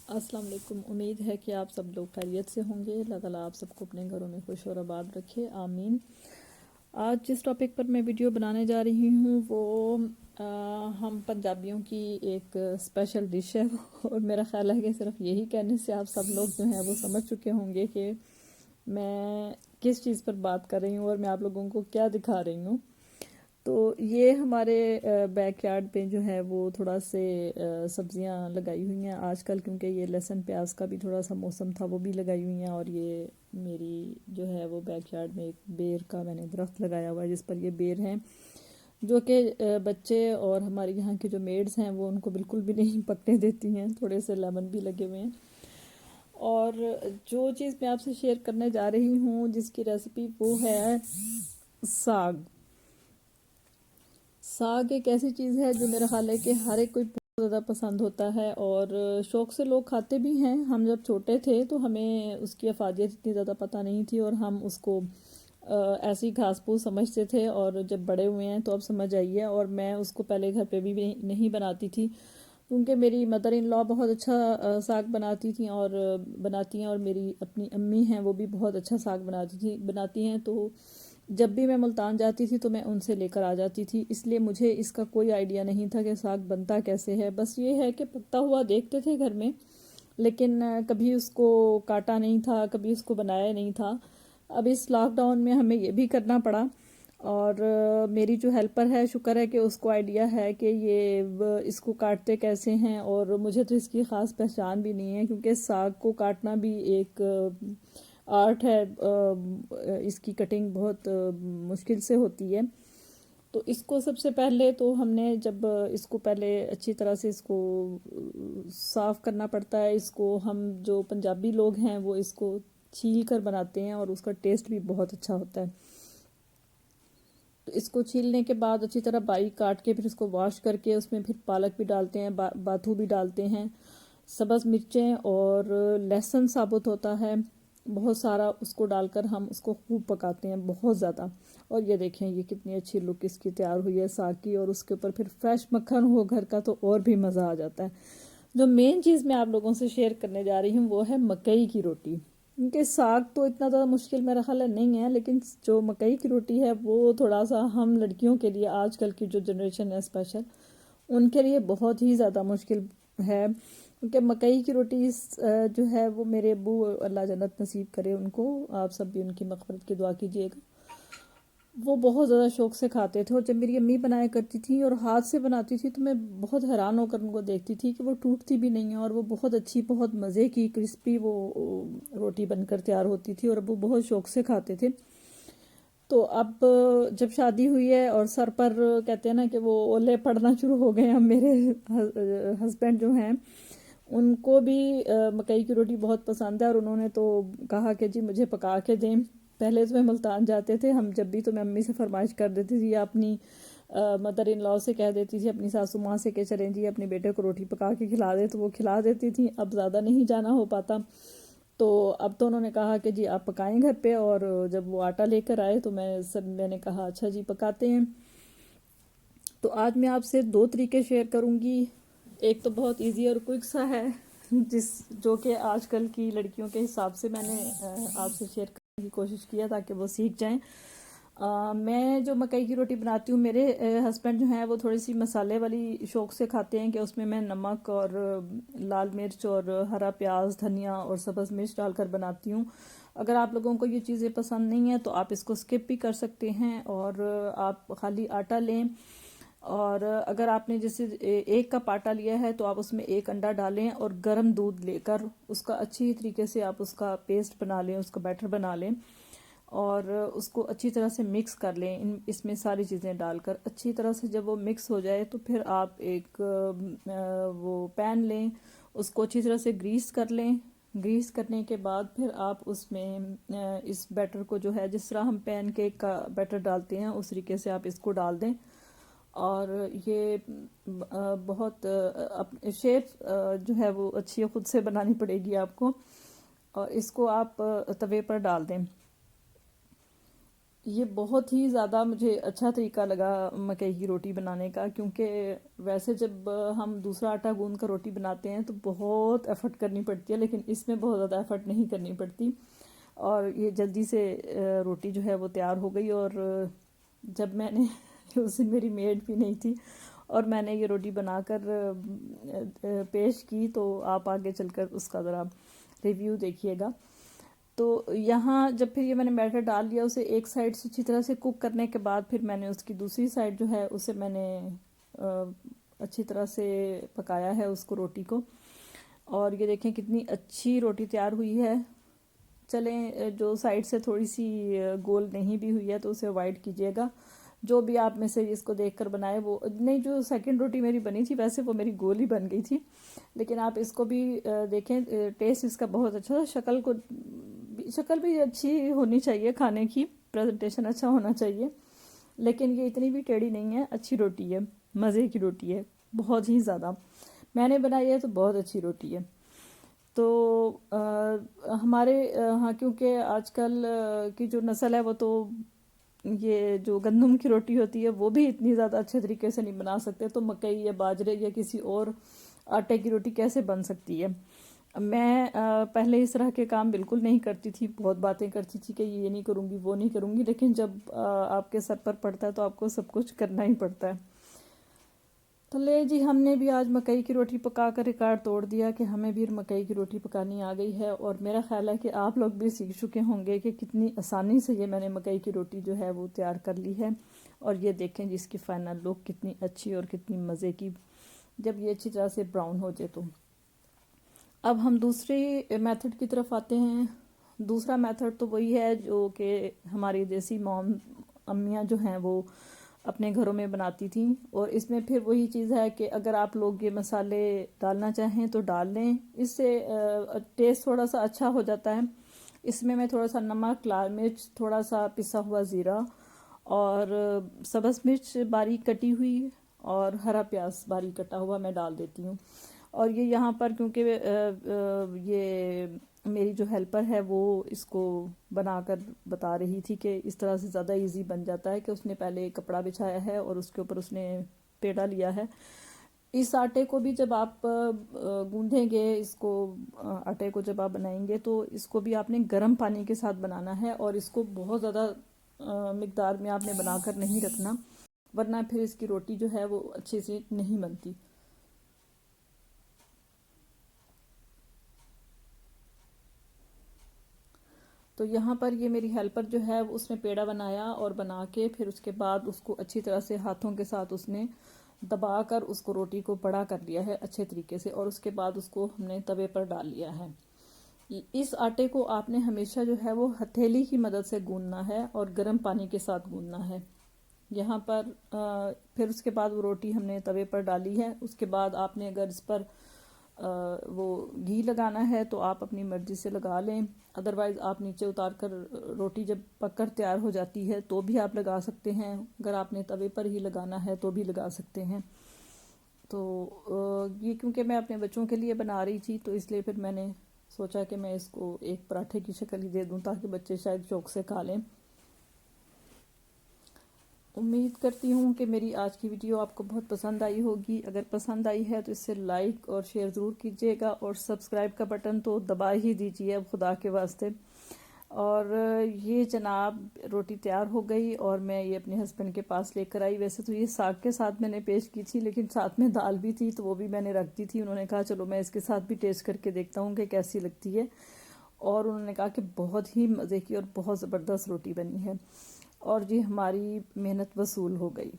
السلام علیکم۔ امید ہے کہ آپ سب لوگ خیریت سے ہوں گے۔ اللہ تعالیٰ آپ سب کو اپنے گھروں میں خوش اور آباد رکھے، آمین۔ آج جس ٹاپک پر میں ویڈیو بنانے جا رہی ہوں وہ ہم پنجابیوں کی ایک اسپیشل ڈش ہے، اور میرا خیال ہے کہ صرف یہی کہنے سے آپ سب لوگ جو ہیں وہ سمجھ چکے ہوں گے کہ میں کس چیز پر بات کر رہی ہوں اور میں آپ لوگوں کو کیا دکھا رہی ہوں۔ تو یہ ہمارے بیک یارڈ پہ جو ہے وہ تھوڑا سے سبزیاں لگائی ہوئی ہیں آج کل، کیونکہ یہ لہسن پیاز کا بھی تھوڑا سا موسم تھا، وہ بھی لگائی ہوئی ہیں۔ اور یہ میری جو ہے وہ بیک یارڈ میں ایک بیر کا میں نے درخت لگایا ہوا ہے، جس پر یہ بیر ہیں، جو کہ بچے اور ہمارے یہاں کے جو میڈز ہیں وہ ان کو بالکل بھی نہیں پکنے دیتی ہیں۔ تھوڑے سے لیمن بھی لگے ہوئے ہیں۔ اور جو چیز میں آپ سے شیئر کرنے جا رہی ہوں جس کی ریسیپی، وہ ہے ساگ۔ ساگ ایک ایسی چیز ہے جو میرا خیال ہے کہ ہر ایک کوئی بہت زیادہ پسند ہوتا ہے، اور شوق سے لوگ کھاتے بھی ہیں۔ ہم جب چھوٹے تھے تو ہمیں اس کی افادیت اتنی زیادہ پتہ نہیں تھی، اور ہم اس کو ایسی گھاس پھوس سمجھتے تھے، اور جب بڑے ہوئے ہیں تو اب سمجھ آئیے۔ اور میں اس کو پہلے گھر پہ بھی نہیں بناتی تھی، کیونکہ میری مدر ان لا بہت اچھا ساگ بناتی تھیں اور بناتی ہیں، اور میری اپنی امی ہیں وہ بھی بہت اچھا ساگ بناتی ہیں۔ تو جب بھی میں ملتان جاتی تھی تو میں ان سے لے کر آ جاتی تھی، اس لیے مجھے اس کا کوئی آئیڈیا نہیں تھا کہ ساگ بنتا کیسے ہے۔ بس یہ ہے کہ پکتا ہوا دیکھتے تھے گھر میں، لیکن کبھی اس کو کاٹا نہیں تھا، کبھی اس کو بنایا نہیں تھا۔ اب اس لاک ڈاؤن میں ہمیں یہ بھی کرنا پڑا، اور میری جو ہیلپر ہے، شکر ہے کہ اس کو آئیڈیا ہے کہ یہ اس کو کاٹتے کیسے ہیں، اور مجھے تو اس کی خاص پہچان بھی نہیں ہے، کیونکہ ساگ کو کاٹنا بھی ایک آرٹ ہے۔ اس کی کٹنگ بہت مشکل سے ہوتی ہے۔ تو اس کو سب سے پہلے تو ہم نے جب اس کو پہلے اچھی طرح سے اس کو صاف کرنا پڑتا ہے۔ اس کو ہم جو پنجابی لوگ ہیں وہ اس کو چھیل کر بناتے ہیں، اور اس کا ٹیسٹ بھی بہت اچھا ہوتا ہے۔ تو اس کو چھیلنے کے بعد اچھی طرح باریک کاٹ کے پھر اس کو واش کر کے اس میں پھر پالک بھی ڈالتے ہیں، باتھو بھی ڈالتے ہیں، سبز مرچیں اور لہسن ثابت ہوتا ہے بہت سارا، اس کو ڈال کر ہم اس کو خوب پکاتے ہیں بہت زیادہ۔ اور یہ دیکھیں یہ کتنی اچھی لک اس کی تیار ہوئی ہے ساگ کی، اور اس کے اوپر پھر فریش مکھن ہو گھر کا تو اور بھی مزہ آ جاتا ہے۔ جو مین چیز میں آپ لوگوں سے شیئر کرنے جا رہی ہوں وہ ہے مکئی کی روٹی، کیونکہ ساگ تو اتنا زیادہ مشکل میرا خیال ہے نہیں ہے، لیکن جو مکئی کی روٹی ہے وہ تھوڑا سا ہم لڑکیوں کے لیے، آج کل کی جو جنریشن ہے اسپیشل، ان کے لیے بہت ہی زیادہ مشکل ہے، کیونکہ مکئی کی روٹی جو ہے وہ میرے ابو اللہ جنت نصیب کرے ان کو، آپ سب بھی ان کی مغفرت کی دعا کیجیے گا، وہ بہت زیادہ شوق سے کھاتے تھے۔ اور جب میری امی بنایا کرتی تھی اور ہاتھ سے بناتی تھی تو میں بہت حیران ہو کر ان کو دیکھتی تھی کہ وہ ٹوٹتی بھی نہیں ہے، اور وہ بہت اچھی، بہت مزے کی کرسپی وہ روٹی بن کر تیار ہوتی تھی، اور اب وہ بہت شوق سے کھاتے تھے۔ تو اب جب شادی ہوئی ہے اور سر پر کہتے ہیں نا کہ وہ اولے پڑنا شروع ہو گئے ہیں، میرے ہسبینڈ جو ہیں ان کو بھی مکئی کی روٹی بہت پسند ہے، اور انہوں نے تو کہا کہ جی مجھے پکا کے دیں۔ پہلے تو میں ملتان جاتے تھے ہم جب بھی، تو میں امی سے فرمائش کر دیتی تھی یا اپنی مدر ان لاء سے کہہ دیتی تھی، اپنی ساسو ماں سے کہ چلیں جی اپنے بیٹے کو روٹی پکا کے کھلا دے، تو وہ کھلا دیتی تھی۔ اب زیادہ نہیں جانا ہو پاتا، تو اب تو انہوں نے کہا کہ جی آپ پکائیں گھر پہ، اور جب وہ آٹا لے کر آئے تو میں نے کہا اچھا جی پکاتے ہیں۔ تو آج میں آپ سے 2 طریقے شیئر کروں گی۔ ایک تو بہت ایزی اور کوئک سا ہے، جو کہ آج کل کی لڑکیوں کے حساب سے میں نے آپ سے شیئر کرنے کی کوشش کیا تاکہ وہ سیکھ جائیں۔ میں جو مکئی کی روٹی بناتی ہوں، میرے ہسبینڈ جو ہیں وہ تھوڑی سی مسالے والی شوق سے کھاتے ہیں، کہ اس میں نمک اور لال مرچ اور ہرا پیاز، دھنیا اور سبز مرچ ڈال کر بناتی ہوں۔ اگر آپ لوگوں کو یہ چیزیں پسند نہیں ہیں تو آپ اس کو سکپ بھی کر سکتے ہیں، اور آپ خالی آٹا لیں، اور اگر آپ نے جیسے 1 کپ آٹا لیا ہے تو آپ اس میں 1 انڈا ڈالیں، اور گرم دودھ لے کر اس کا اچھی طریقے سے آپ اس کا پیسٹ بنا لیں، اس کا بیٹر بنا لیں، اور اس کو اچھی طرح سے مکس کر لیں اس میں ساری چیزیں ڈال کر اچھی طرح سے۔ جب وہ مکس ہو جائے تو پھر آپ ایک وہ پین لیں، اس کو اچھی طرح سے گریس کر لیں۔ گریس کرنے کے بعد پھر آپ اس میں اس بیٹر کو جو ہے، جس طرح ہم پین کیک کا بیٹر ڈالتے ہیں اس طریقے سے آپ اس کو ڈال دیں، اور یہ بہت شیپ جو ہے وہ اچھی خود سے بنانی پڑے گی آپ کو، اور اس کو آپ توے پر ڈال دیں۔ یہ بہت ہی زیادہ مجھے اچھا طریقہ لگا مکئی کی روٹی بنانے کا، کیونکہ ویسے جب ہم دوسرا آٹا گوندھ کر روٹی بناتے ہیں تو بہت ایفرٹ کرنی پڑتی ہے، لیکن اس میں بہت زیادہ ایفرٹ نہیں کرنی پڑتی، اور یہ جلدی سے روٹی جو ہے وہ تیار ہو گئی۔ اور جب میں نے اس دن میری میڈ بھی نہیں تھی اور میں نے یہ روٹی بنا کر پیش کی، تو آپ آگے چل کر اس کا ذرا ریویو دیکھیے گا۔ تو یہاں جب پھر یہ میں نے بیٹر ڈال لیا، اسے ایک سائڈ سے اچھی طرح سے کوک کرنے کے بعد پھر میں نے اس کی دوسری سائڈ جو ہے اسے میں نے اچھی طرح سے پکایا ہے اس کو، روٹی کو، اور یہ دیکھیں کتنی اچھی روٹی تیار ہوئی ہے۔ چلیں جو سائڈ سے تھوڑی سی گول نہیں بھی ہوئی ہے تو اسے اوائڈ کیجیے گا، جو بھی آپ میں سے اس کو دیکھ کر بنائے وہ نہیں۔ جو سیکنڈ روٹی میری بنی تھی ویسے وہ میری گول ہی بن گئی تھی، لیکن آپ اس کو بھی دیکھیں، ٹیسٹ اس کا بہت اچھا تھا، شکل بھی اچھی ہونی چاہیے، کھانے کی پریزنٹیشن اچھا ہونا چاہیے، لیکن یہ اتنی بھی ٹیڑھی نہیں ہے، اچھی روٹی ہے، مزے کی روٹی ہے، بہت ہی زیادہ میں نے بنائی ہے تو بہت اچھی روٹی ہے۔ تو ہمارے ہاں کیونکہ آج کل کی جو نسل ہے وہ تو یہ جو گندم کی روٹی ہوتی ہے وہ بھی اتنی زیادہ اچھے طریقے سے نہیں بنا سکتے، تو مکئی یا باجرے یا کسی اور آٹے کی روٹی کیسے بن سکتی ہے؟ میں پہلے اس طرح کے کام بالکل نہیں کرتی تھی، بہت باتیں کرتی تھی کہ یہ نہیں کروں گی وہ نہیں کروں گی، لیکن جب آپ کے سر پر پڑتا ہے تو آپ کو سب کچھ کرنا ہی پڑتا ہے۔ تو لے جی، ہم نے بھی آج مکئی کی روٹی پکا کر ریکارڈ توڑ دیا کہ ہمیں بھی مکئی کی روٹی پکانی آ گئی ہے، اور میرا خیال ہے کہ آپ لوگ بھی سیکھ چکے ہوں گے کہ کتنی آسانی سے یہ میں نے مکئی کی روٹی جو ہے وہ تیار کر لی ہے، اور یہ دیکھیں جس کی فائنل لک کتنی اچھی اور کتنی مزے کی، جب یہ اچھی طرح سے براؤن ہو جائے تو۔ اب ہم دوسری میتھڈ کی طرف آتے ہیں۔ دوسرا میتھڈ تو وہی ہے جو کہ ہماری دیسی امیاں جو ہیں وہ اپنے گھروں میں بناتی تھیں، اور اس میں پھر وہی چیز ہے کہ اگر آپ لوگ یہ مسالے ڈالنا چاہیں تو ڈال لیں، اس سے ٹیسٹ تھوڑا سا اچھا ہو جاتا ہے۔ اس میں تھوڑا سا نمک، لال مرچ، تھوڑا سا پسا ہوا زیرہ، اور سبز مرچ باریک کٹی ہوئی، اور ہرا پیاز باریک کٹا ہوا میں ڈال دیتی ہوں۔ اور یہ یہاں پر کیونکہ یہ میری جو ہیلپر ہے وہ اس کو بنا کر بتا رہی تھی کہ اس طرح سے زیادہ ایزی بن جاتا ہے، کہ اس نے پہلے کپڑا بچھایا ہے اور اس کے اوپر اس نے پیڑا لیا ہے۔ اس آٹے کو بھی جب آپ گوندھیں گے، اس کو آٹے کو جب آپ بنائیں گے تو اس کو بھی آپ نے گرم پانی کے ساتھ بنانا ہے، اور اس کو بہت زیادہ مقدار میں آپ نے بنا کر نہیں رکھنا، ورنہ پھر اس کی روٹی جو ہے وہ اچھے سے نہیں بنتی۔ تو یہاں پر یہ میری ہیلپر جو ہے اس نے پیڑا بنایا، اور بنا کے پھر اس کے بعد اس کو اچھی طرح سے ہاتھوں کے ساتھ اس نے دبا کر اس کو روٹی کو بڑا کر لیا ہے اچھے طریقے سے، اور اس کے بعد اس کو ہم نے توے پر ڈال لیا ہے۔ اس آٹے کو آپ نے ہمیشہ جو ہے وہ ہتھیلی کی مدد سے گوندنا ہے اور گرم پانی کے ساتھ گوندنا ہے۔ یہاں پر پھر اس کے بعد وہ روٹی ہم نے توے پر ڈالی ہے، اس کے بعد آپ نے اگر اس پر وہ گھی لگانا ہے تو آپ اپنی مرضی سے لگا لیں، ادروائز آپ نیچے اتار کر روٹی جب پک کر تیار ہو جاتی ہے تو بھی آپ لگا سکتے ہیں، اگر آپ نے توے پر ہی لگانا ہے تو بھی لگا سکتے ہیں۔ تو یہ کیونکہ میں اپنے بچوں کے لیے بنا رہی تھی تو اس لیے پھر میں نے سوچا کہ میں اس کو ایک پراٹھے کی شکل ہی دے دوں تاکہ بچے شاید شوق سے کھا لیں۔ امید کرتی ہوں کہ میری آج کی ویڈیو آپ کو بہت پسند آئی ہوگی، اگر پسند آئی ہے تو اس سے لائک اور شیئر ضرور کیجیے گا، اور سبسکرائب کا بٹن تو دبا ہی دیجیے اب خدا کے واسطے۔ اور یہ جناب روٹی تیار ہو گئی اور میں یہ اپنے ہسبینڈ کے پاس لے کر آئی، ویسے تو یہ ساگ کے ساتھ میں نے پیش کی تھی لیکن ساتھ میں دال بھی تھی تو وہ بھی میں نے رکھ دی تھی، انہوں نے کہا چلو میں اس کے ساتھ بھی ٹیسٹ کر کے دیکھتا ہوں کہ کیسی لگتی ہے، اور انہوں نے کہا کہ بہت ہی مزے کی اور بہت زبردست روٹی بنی ہے، اور جی ہماری محنت وصول ہو گئی۔